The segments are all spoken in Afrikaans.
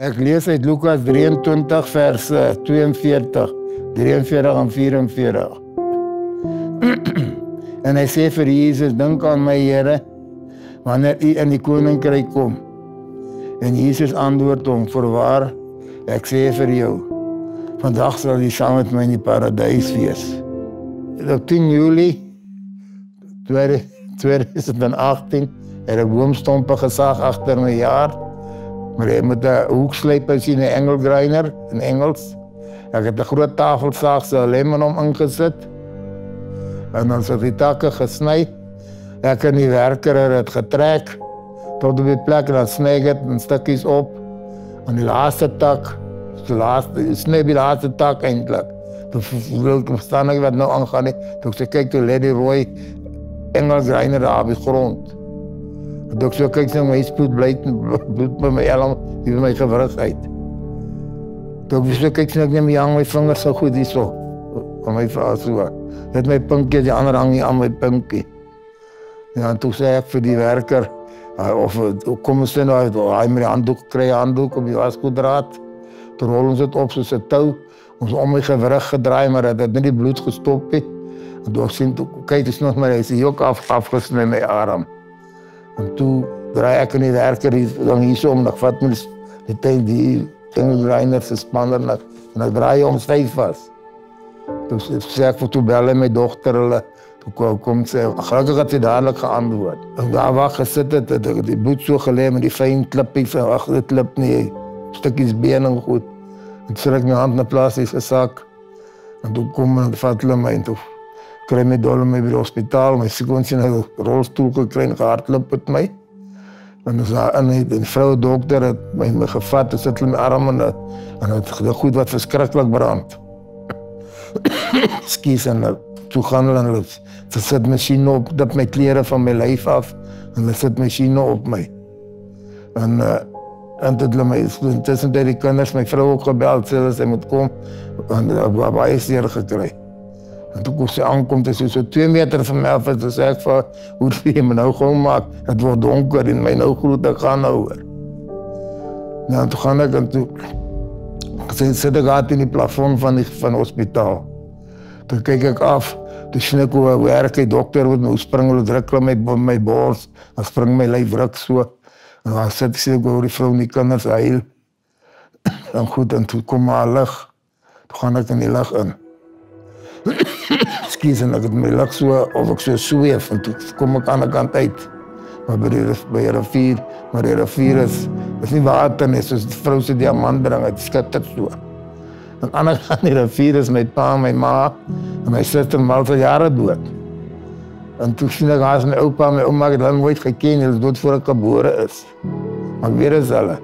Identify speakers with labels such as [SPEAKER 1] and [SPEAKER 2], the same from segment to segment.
[SPEAKER 1] Ek lees uit Lukas 23 vers 42, 43 en 44. En hy sê vir Jesus, dink aan my Here, wanneer u in die koninkryk kom. En Jesus antwoord hom, voorwaar, ek sê vir jou, vandag sal jy saam met my in die paradys wees. Op 10 Julie 2018 het ek boomstompe gesaag agter my jaar, maar jy moet 'n hoekslyper sien, 'n angle grinder in Engels. Ek het 'n groot tafelsaag so aluminum ingesit, en dan so die takke gesny. Ek en die werker het getrek tot op die plek en dan sny ek dit in stukkies op. En die laaste tak, sny die laaste tak eintlik. Toen wil ik verstaan ik wat nou aangaan nie. Toen ek sê, kyk, toe lê die rooi Engels grinder daar op die grond. Toen ek so kyk, sê my spoed bloed by my elm, die by my gewrig uit. Toen ek so kyk, sê ek neem die hang my vingers so goed hier so. Van my vrou so. Net my pinkie, die ander hang nie aan my pinkie. Ja, en toen sê ek vir die werker, of kom ons nou, hy met die handdoek, kry handdoek op die waskoedraad. Toen rol ons het op soos 'n tou. Ons om my gewrig gedraai, maar het het nie die bloed gestop het. En toen ek sien, kyk, is nog maar, hy is die ook afgesny in my arm. En toen draai ek in die werker dan hier so om, ek vat my die tyd die grinder se spanner en ek draai om styf vas. Toen sê ek vir toe bel hy my dogter hulle, toe kom sê, gelukkig het sy dadelik geantwoord. En daar waar gesit het, die bloed so gelê met die fyn klippies, ag, dit klip nie, stukkies been en goed. Ek sit ek my hand in 'n plastiese sak, en toe kom en vat hulle my, en toe kry my dol my by die hospitaal, my sekonsie in 'n rolstoel gekry en gehardloop met my. En dus die vrou dokter het my gevat, en sit hulle my arm en het goed wat verskriklik brand. Skies en toe gaan hulle en hulle sit masjiene op, dip my klere van my lyf af, en hulle sit masjiene op my. En dit hulle my, tussen die kinders, my vrou ook gebeld, sê hulle sy moet kom, en ek baie seer gekry. En toe kom sy aankom, het sy so 2 meter van my af, en toe sê ek vir, hoe wil jy my nou gewoon maak? Het word donker, en my nou groet, ek gaan nou hoor. Nou, toe gaan ek, en toe sit ek uit in die plafond van die hospitaal. Toe kyk ek af, toe sien ek hoe werk die dokter, hoe spring hulle druk hulle my bors, dan spring my lyf ruk so. En dan sit ek oor die vrou en die kinders huil. En goed, en toe kom maar lig. Toe gaan ek in die lig in. Skies, en ek het my lig so, of ek so sweef, en toe kom ek aan die kant uit. Maar by die rivier, maar die rivier is nie water nie, soos die vrou se diamantring, het skit dit so. En aan die kant die rivier is my pa en my ma, en my suster al vir jare dood. En toen sien ek haas my oupa en my ouma, ek het hulle nooit geken, hulle is dood voor ek gebore is. Maar ek weet is hulle.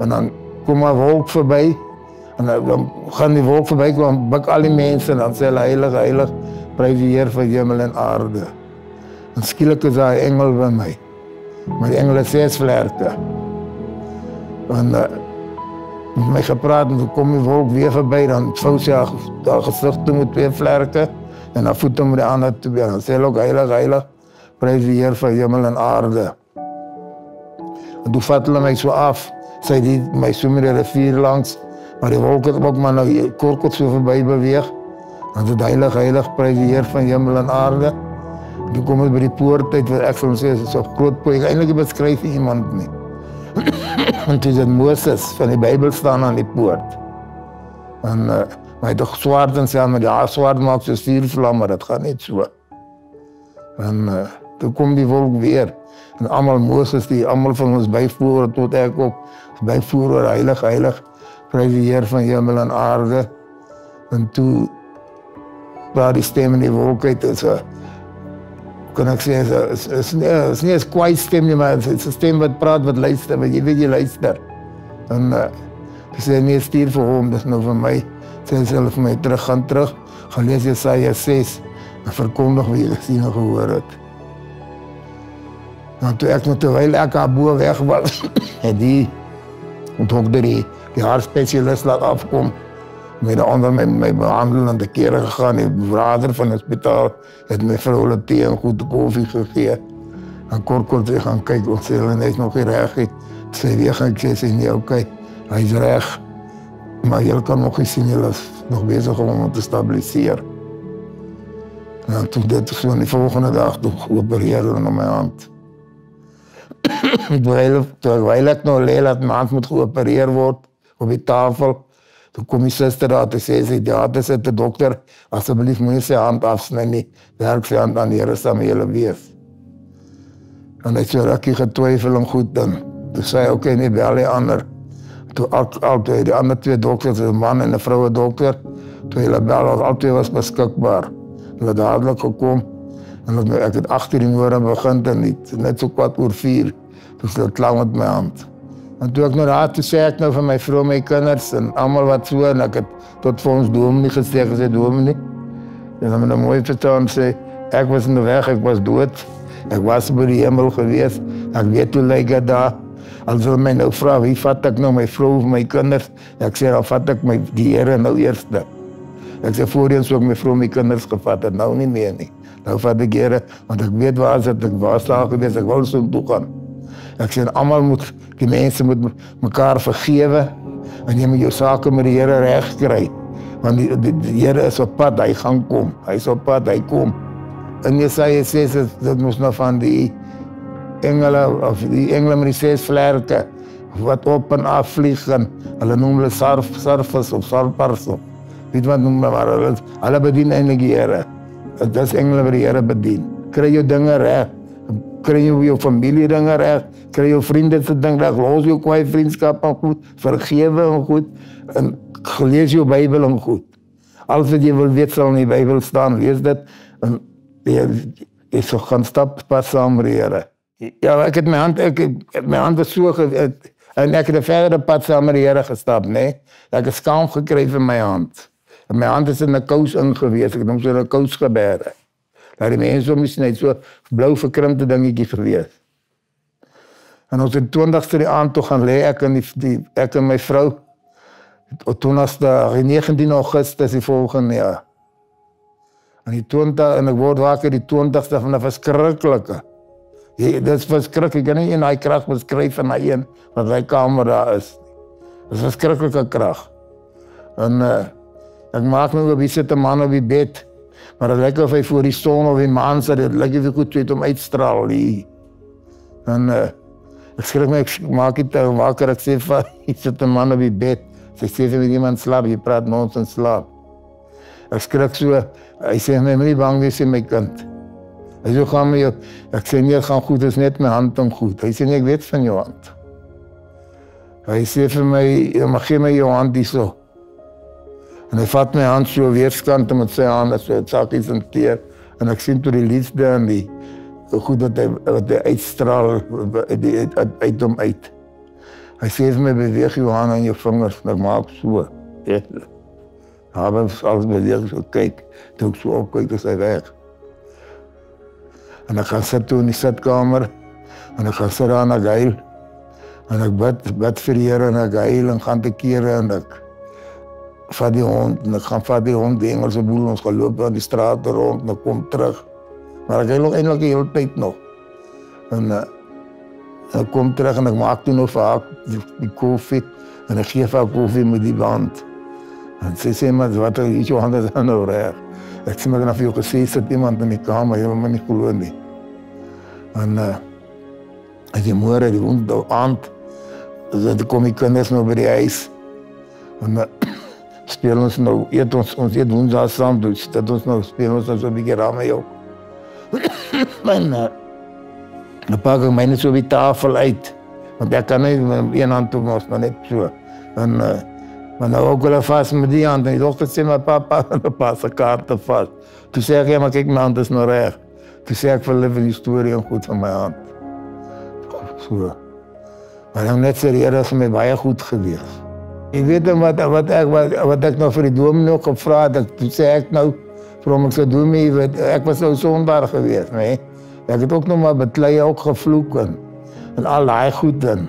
[SPEAKER 1] En dan kom maar wolk verby, en dan gaan die wolk verby, dan buk al die mense, en dan sê hulle, heilig, heilig, prys die Heer van hemel en aarde. En skielik is daar 'n engel by my. Maar die engel het 6 vlerke. En met my gepraat, en toen kom die wolk weer verby, dan vou sy haar gezicht toe met 2 vlerke, en dan voet met die ander 2. En dan sê hulle ook, heilig, heilig, prys die Heer van hemel en aarde. En toen vat hulle my so af, sy die my so met die rivier langs, maar die wolk het ook maar nou korkot so voorbij beweeg. En dit heilig, heilig, prys die Heer van hemel en aarde. En toen kom het by die poort uit, wat ek vir hom sê, is op groot poort, ek eindelijk beskryf iemand nie. En toen is het Moses van die Bijbel staan aan die poort. En maar hy het toch swaard en sê, maar die swaard maak soos 4 vlam, maar dat gaat niet zo. En toen kom die wolk weer. En allemaal Moses, die allemaal van ons bijvoeren, tot ek ook bijvoeren, heilig, heilig, prys die Heer van hemel en aarde. En toen praat die stem in die wolk uit, kan ek sê, is nie een kwaai stem nie, maar het is een stem wat praat, wat luister, wat jy weet jy luister. En ek sê, nee, stuur vir hom, dis nou vir my, sê hulle vir my, gaan terug, gaan lees Jesaja 6, en verkondig wat jy gesien en gehoor het. En toe ek, terwyl ek haar boe weg was, en die dokter die haarspecialist laat afkom, met de ander my behandelende kere gegaan, die vader van het hospitaal het my vir hulle thee en goede koffie gegee. En kort sy gaan kyk, ons sê hulle is nog nie reg nie. Sy weer gaan kyk, sê nee, oké, hy is reg. Maar jy kan nog nie sien, jy is nog bezig om hom te stabiliseer. En toen dit so in die volgende dag toe geopereerd op my hand. Terwijl ek nou leer dat my hand moet geopereerd word op die tafel, toen kom die suster daar te sê, ja, dis het de dokter, asseblief moet jy sy hand afsny nie, werk sy hand aan die Here saam met julle wees. En ek so rukkie getwyfel en goed dan. Toe sê hy, oké, nee, bel die ander. Toe altyd, die ander twee dokters, een man en een vroue dokter, toe hulle bel, altyd was beskikbaar. Hulle dadelijk gekom, en ek het 8 uur in die morgen begin, en net so 4:15, toe is het klaar met my hand. En toe ek nou daar, toe sê ek nou van my vrou, my kinders, en allemaal wat so, en ek het tot vir ons dominee gesê dominee. En dan met 'n mooi verstaan sê, ek was in die weg, ek was dood, ek was by die hemel gewees, ek weet hoe lyk het daar. Als hulle my nou vra, wie vat ek nou, my vrou of my kinders? Ek sê, dan vat ek die Here nou eerste. Ek sê, voorheen so ek my vrou en my kinders gevat het, nou nie meer nie. Nou vat ek Here, want ek weet waar is het, ek was daar gewees, ek wil so toe gaan. Ek sê, die mense moet mekaar vergewe, en jy moet jou sake met die Here reg kry. Want die Here is op pad, hy gaan kom, hy is op pad, hy kom. En Jesaja sê, dit moes nou van die engele met die 6 vlerke, wat op en af vlieg, en hulle noem hulle sarfers of sarpers, weet wat noem hulle, hulle bedien eindelijk die Here. Dit is engele wat die Here bedien. Kry jou dinge reg, kry jou familie dinge reg, kry jou vriende se ding reg, los jou kwaai vriendskap en goed, vergewe en goed, en lees jou Bybel en goed. Alles wat jy wil weet sal in die Bybel staan, lees dit, en jy sal gaan stap pas saam met die Here. Ja, ek het my hand was so, en ek het 'n verdere pad saam met die Here gestap, nee. Ek het skaam gekry vir my hand. En my hand is in 'n kous ingewees, ek het hom so 'n kous gebere. Dat die mense om is net so blou verkrimpte dingetjie gewees. En ons het 20ste die aand toe gaan lê, ek en my vrou, toen was die 19 Augustus die volgende jaar. En ek word wakker die 20ste van 'n verskriklike. Dit is verskrikkelijk, ek kan nie in die krag beskryf van die een, wat die kamer daar is. Dit is verskrikkelijke krag. En ek maak nou wie sit 'n man op die bed, maar het lyk of hy voor die son of die maan sit, het lyk of hy goed weet om uitstraal. En ek skrik my, ek maak het wakker, ek sê van, hier sit 'n man op die bed, sy sê vir iemand slaap, jy praat met ons en slaap. Ek skrik so, hy sê, my moet nie bang wees in my kind. Hy sê, gaan met jou, ek sê nie, het gaan goed, is net my hand en goed. Hy sê nie, ek weet van jou hand. Hy sê vir my, maar gee my jou hand hier so. En hy vat my hand so weerskant met sy hand, so het sakkies en teer, en ek sien toe die liefde en die goed wat hy uitstraal uit hom uit. Hy sê vir my, beweeg jou hand en jou vingers, en ek maak so. Ja, alles beweeg, so kyk, toe ek so opkyk, is hy weg. En ek gaan sit toe in die sitkamer, en ek gaan sit daar en ek huil, en ek bid vir die Here, en ek huil, en gaan te kere, en ek vat die hond, en ek gaan vat die hond, die Engelse boel, ons gaan loop aan die straat rond, en ek kom terug. Maar ek huil nog eindelijk die hele tyd nog. En ek kom terug, en ek maak toe nog vir haar die koffie, en ek geef haar koffie met die band. En sy sê, maar wat is jou handen dan nou reg? Ek sê, maar ek het vir jou gesê, sit iemand in die kamer, jy wil my nie glo nie. En die môre, die aand, dan kom die kinders nou by die huis. En speel ons nou, ons eet woensdag saam, dus dat ons nou speel ons nou so 'n bietjie ramme ook. En dan pak ek my net so op die tafel uit, want ek kan nie met een hand doen, maar net so. En maar nou ook wel vast met die hand, en die dochter sê, maar papa se kaarte vast. Toe sê ek, ja, maar kyk, my hand is nou reg. Toe sê ek, verlief die storie en goed van my hand. So. Maar dan net sê, die Here is vir my baie goed gewees. Jy weet wat ek nou vir die dominee ook gevra het, toe sê ek nou, vir hom ek sê, dominee, ek was nou sondaar gewees, nee. Ek het ook nog maar beklei, ook gevloek en al die goed in.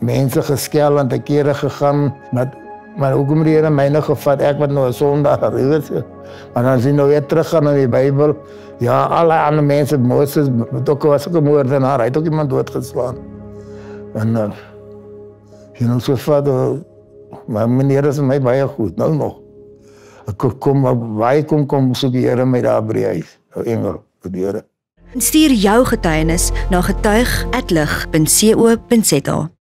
[SPEAKER 1] Mense geskel en te kere gegaan, Maar hoekom die Here my nou gevat, ek wat nou 'n sondaar, jy weet. Maar dan sien nou weer teruggaan na die Bybel. Ja, alle ander mense, Moses, ook was ook 'n moordenaar, hy het ook iemand doodgeslaan. En jy nou so vader, maar meneer is my baie goed, nou nog. Ek kom soek die Here my daar by die huis, engel, die Here.
[SPEAKER 2] Stuur jou getuienis na getuig@lig.co.za.